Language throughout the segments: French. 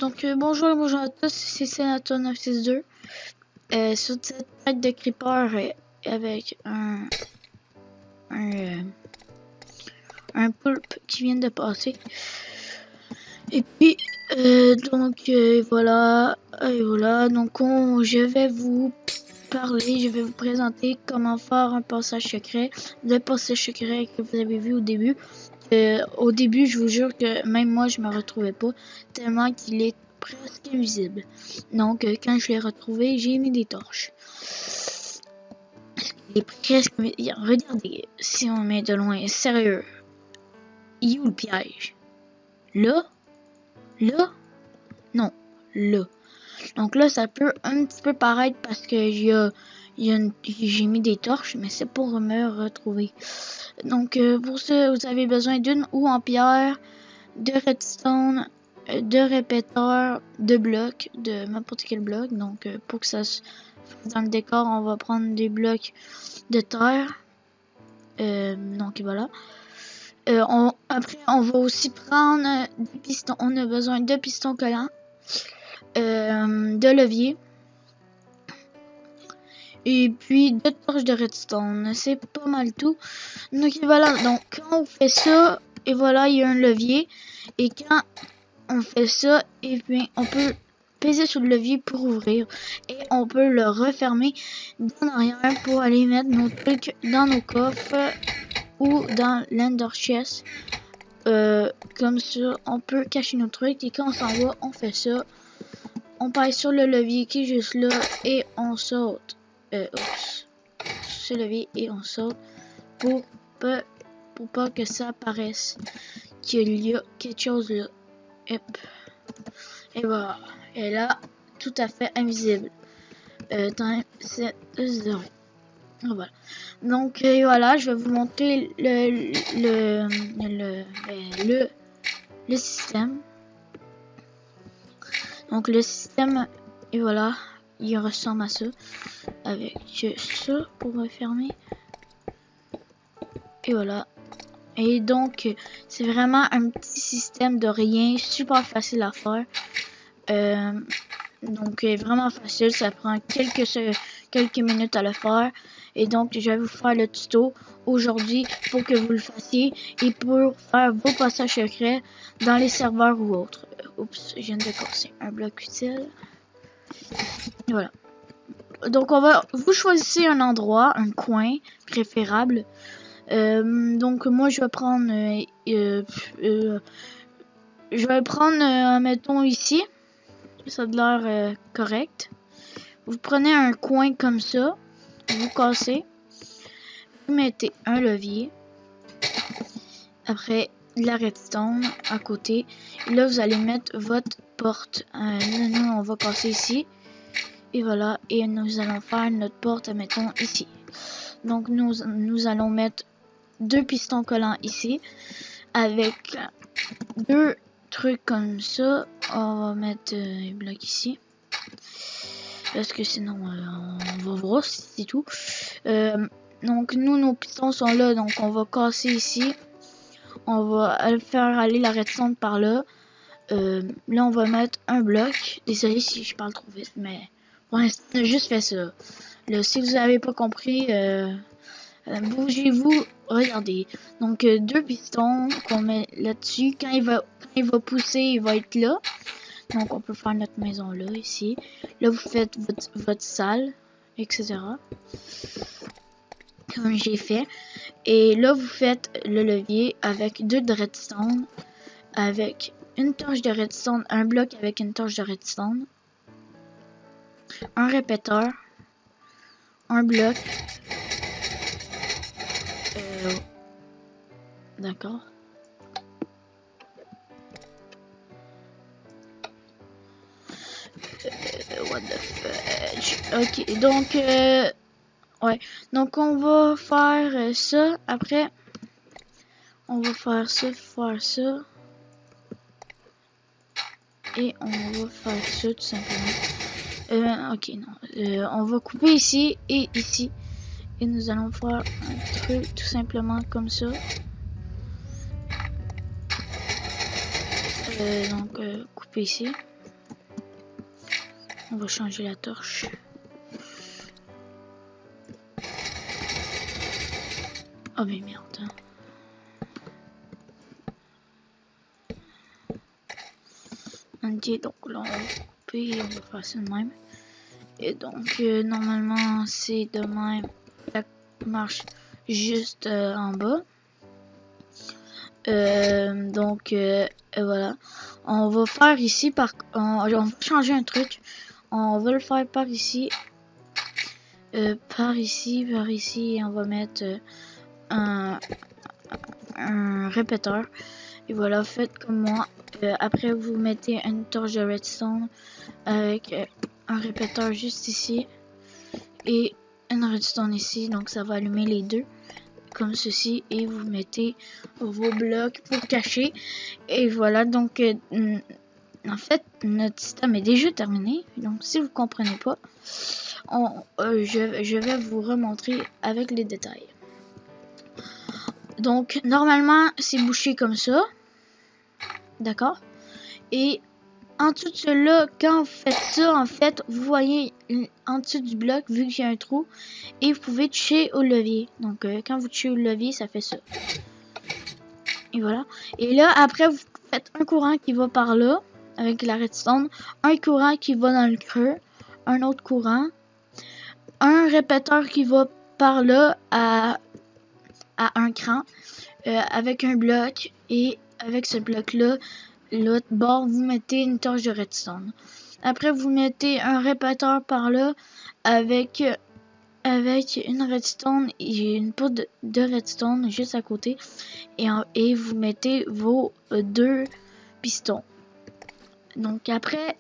Bonjour et bonjour à tous, c'est Senator 962 sur cette tête de creeper avec un poulpe qui vient de passer. Et puis voilà, donc je vais vous présenter comment faire un passage secret, le passage secret que vous avez vu au début. Au début, je vous jure que même moi, je me retrouvais pas, tellement qu'il est presque invisible. Donc, quand je l'ai retrouvé, j'ai mis des torches. Il est presque... Regardez, si on met de loin, sérieux. Il est où le piège? Là? Là? Non, là. Donc là, ça peut un petit peu paraître parce que j'ai mis des torches, mais c'est pour me retrouver. Donc pour ça, vous avez besoin d'une houe en pierre, de redstone, de répéteurs, de blocs, de n'importe quel bloc. Donc pour que ça se fasse dans le décor, on va prendre des blocs de terre. Donc voilà. Après, on va aussi prendre des pistons. On a besoin de pistons collants, de levier. Et puis deux torches de redstone, c'est pas mal tout. Donc voilà, donc quand on fait ça, et voilà, il y a un levier. Et quand on fait ça, et puis on peut peser sur le levier pour ouvrir. Et on peut le refermer d'en arrière pour aller mettre nos trucs dans nos coffres ou dans l'ender chest. Comme ça, on peut cacher nos trucs. Et quand on s'en va, on fait ça. On passe sur le levier qui est juste là et on saute. Se lever et on saute pour pas que ça apparaisse qu'il y a quelque chose là. Hop. Et voilà. Et là, tout à fait invisible. C'est 0. Voilà. Donc voilà, je vais vous montrer le système. Donc le système, et voilà, il ressemble à ça, avec ça pour refermer. Et voilà. Et donc, c'est vraiment un petit système de rien, super facile à faire. Donc, vraiment facile, ça prend quelques minutes à le faire. Et donc, je vais vous faire le tuto aujourd'hui pour que vous le fassiez et pour faire vos passages secrets dans les serveurs ou autres. Oups, je viens de casser un bloc utile. Et voilà. Donc, vous choisissez un endroit, un coin préférable. Donc, moi, je vais prendre, mettons ici. Ça a l'air correct. Vous prenez un coin comme ça. Vous cassez. Vous mettez un levier. Après, la redstone à côté. Et là, vous allez mettre votre porte. Là, nous, on va passer ici. Et voilà. Et nous allons faire notre porte, mettons, ici. Donc, nous allons mettre deux pistons collants ici. Avec deux trucs comme ça. On va mettre les blocs ici. Parce que sinon, on va voir si c'est tout. Donc, nos pistons sont là. Donc, on va casser ici. On va faire aller la redstone par là. Là, on va mettre un bloc. Désolé si je parle trop vite, mais pour l'instant, on a juste fait ça. Là, si vous n'avez pas compris, bougez-vous, regardez. Donc, deux pistons qu'on met là-dessus. Quand il va pousser, il va être là. Donc, on peut faire notre maison là, ici. Là, vous faites votre salle, etc. Comme j'ai fait. Et là, vous faites le levier avec deux de redstone. Avec une torche de redstone, un bloc avec une torche de redstone. Un répéteur. Un bloc. D'accord. What the fudge. Ok, donc ouais, donc on va faire ça. Après, on va faire ça, et on va faire ça tout simplement. Ok, non, on va couper ici et ici, et nous allons faire un truc tout simplement comme ça. Donc couper ici. On va changer la torche. Oh mais merde. Ok, donc là on va couper, on va faire ça de même. Et donc normalement c'est de même, ça marche juste en bas. Donc voilà, on va faire ici on va changer un truc. On va le faire par ici, par ici, et on va mettre un répéteur. Et voilà, faites comme moi. Après vous mettez une torche de redstone avec un répéteur juste ici et une redstone ici, donc ça va allumer les deux comme ceci, et vous mettez vos blocs pour cacher. Et voilà, donc en fait notre système est déjà terminé, donc si vous comprenez pas, je vais vous remontrer avec les détails. Donc normalement c'est bouché comme ça, d'accord, et en dessous de cela, quand vous faites ça, en fait, vous voyez en dessous du bloc, vu qu'il y a un trou, et vous pouvez toucher au levier. Donc, quand vous touchez au levier, ça fait ça. Et voilà. Et là, après, vous faites un courant qui va par là, avec la redstone, un courant qui va dans le creux, un autre courant, un répéteur qui va par là à un cran, avec un bloc, et avec ce bloc-là, l'autre bord, vous mettez une torche de redstone. Après, vous mettez un répéteur par là avec une redstone et une poudre de redstone juste à côté. Et vous mettez vos deux pistons. Donc après,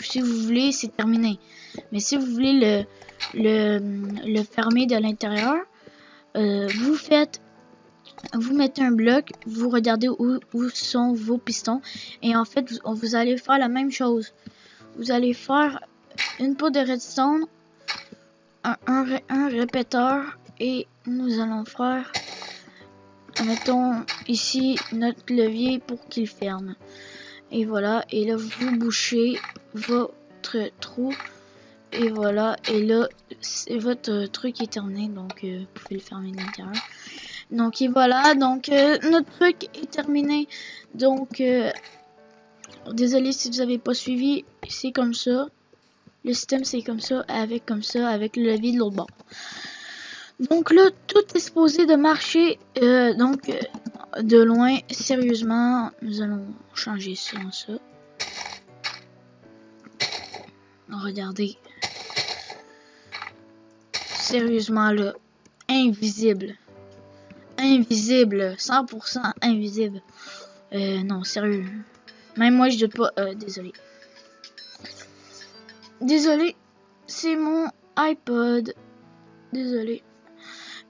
si vous voulez, c'est terminé. Mais si vous voulez le fermer de l'intérieur, vous mettez un bloc, vous regardez où sont vos pistons, et en fait vous allez faire la même chose. Vous allez faire une poudre de redstone, un répéteur, et nous allons faire, mettons ici notre levier pour qu'il ferme. Et voilà, et là vous bouchez votre trou, et voilà, et là votre truc est terminé, donc vous pouvez le fermer de l'intérieur. Donc et voilà, donc notre truc est terminé. Donc désolé si vous n'avez pas suivi, c'est comme ça. Le système c'est comme ça, avec le levier de l'autre bord. Donc là, tout est supposé de marcher. Donc de loin, sérieusement, nous allons changer ça en ça. Regardez. Sérieusement là, invisible. Invisible, 100% invisible. Non, sérieux. Même moi, je doute pas. Désolé. Désolé, c'est mon iPod. Désolé.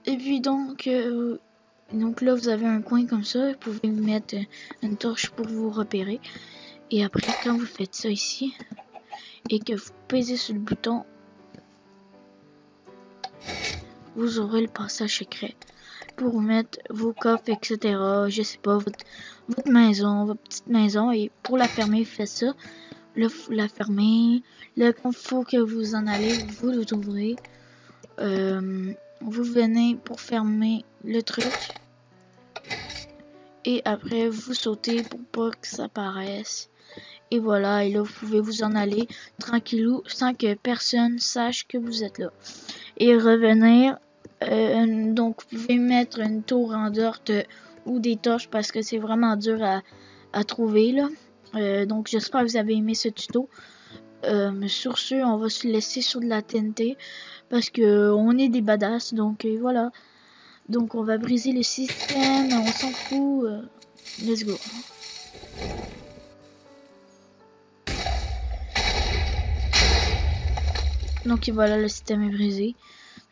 Et puis donc là, vous avez un coin comme ça. Vous pouvez mettre une torche pour vous repérer. Et après, quand vous faites ça ici, et que vous pesez sur le bouton, vous aurez le passage secret pour mettre vos coffres, etc. Je sais pas, votre maison, votre petite maison. Et pour la fermer, faites ça. Là, vous la fermez. Là, quand il faut que vous en allez, vous l'ouvrez. Vous venez pour fermer le truc. Et après, vous sautez pour pas que ça apparaisse. Et voilà, et là, vous pouvez vous en aller tranquillou, sans que personne sache que vous êtes là. Et revenir. Donc vous pouvez mettre une tour en dirt ou des torches parce que c'est vraiment dur à trouver là. Donc j'espère que vous avez aimé ce tuto. Sur ce, on va se laisser sur de la TNT parce que on est des badass. Donc voilà. Donc on va briser le système, on s'en fout. Let's go. Donc voilà, le système est brisé.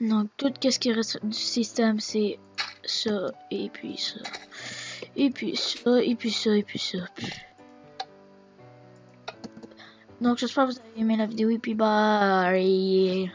Donc tout ce qui reste du système, c'est ça, et puis ça, et puis ça, et puis ça, et puis ça. Donc j'espère que vous avez aimé la vidéo, et puis bye.